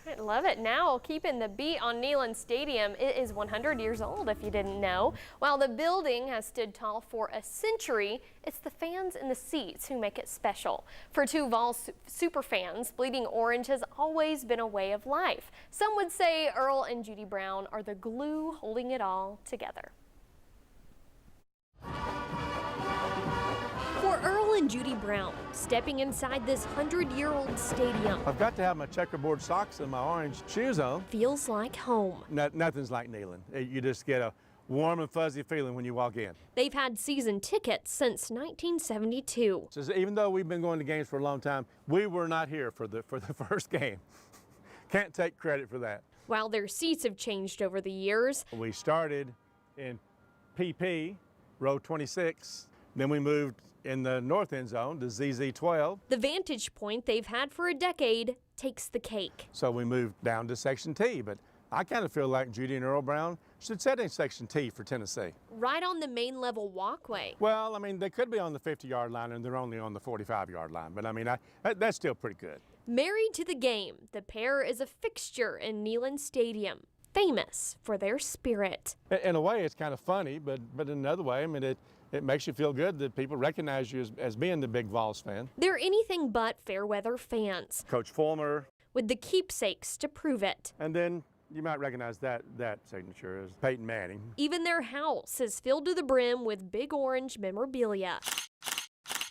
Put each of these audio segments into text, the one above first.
I love it. Now, keeping the beat on Neyland Stadium, it is 100 years old, if you didn't know. While the building has stood tall for a century, it's the fans in the seats who make it special. For two Vols super fans, bleeding orange has always been a way of life. Some would say Earl and Judy Brown are the glue holding it all together. For Earl and Judy Brown, stepping inside this 100-year-old stadium, I've got to have my checkerboard socks and my orange shoes on. Feels like home. Nothing's like Neyland. You just get a warm and fuzzy feeling when you walk in. They've had season tickets since 1972. So even though we've been going to games for a long time, we were not here for the first game. Can't take credit for that. While their seats have changed over the years, We started in PP, row 26. Then we moved in the north end zone to ZZ12. the vantage point they've had for a decade takes the cake. So we moved down to section T, but I kind of feel like Judy and Earl Brown should sit in section T for Tennessee. Right on the main level walkway. Well, I mean, they could be on the 50-yard line and they're only on the 45-yard line, but I mean, that's still pretty good. Married to the game, the pair is a fixture in Neyland Stadium, famous for their spirit. In a way, it's kind of funny, but in another way, I mean, it makes you feel good that people recognize you as being the big Vols fan. They're anything but fair weather fans, Coach Fulmer. with the keepsakes to prove it. And then you might recognize that signature as Peyton Manning. Even their house is filled to the brim with big orange memorabilia.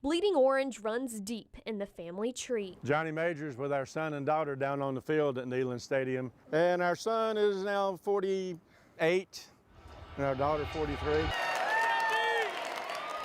Bleeding orange runs deep in the family tree. Johnny Majors with our son and daughter down on the field at Neyland Stadium. And our son is now 48 and our daughter 43.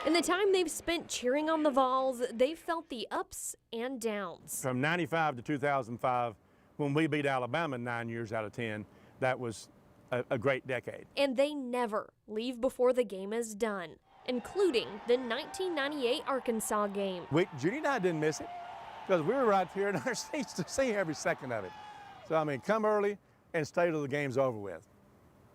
In the time they've spent cheering on the Vols, they've felt the ups and downs. From 95 to 2005, when we beat Alabama 9 years out of 10, that was a great decade. And they never leave before the game is done, including the 1998 Arkansas game. Judy and I didn't miss it because we were right here in our seats to see every second of it. So, I mean, come early and stay till the game's over with.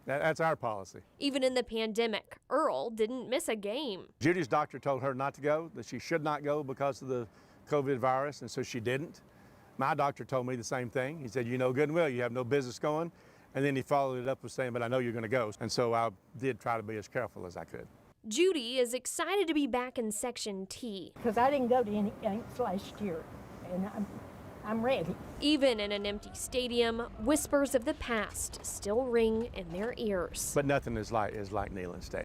That's our policy. Even in the pandemic, Earl didn't miss a game. Judy's doctor told her not to go, that she should not go because of the COVID virus, and so she didn't. My doctor told me the same thing. He said, you know good and well, you have no business going. And then he followed it up with saying, but I know you're going to go. And so I did try to be as careful as I could. Judy is excited to be back in Section T. Because I didn't go to any games last year, and I'm ready. Even in an empty stadium, whispers of the past still ring in their ears. But nothing is like Neyland Stadium.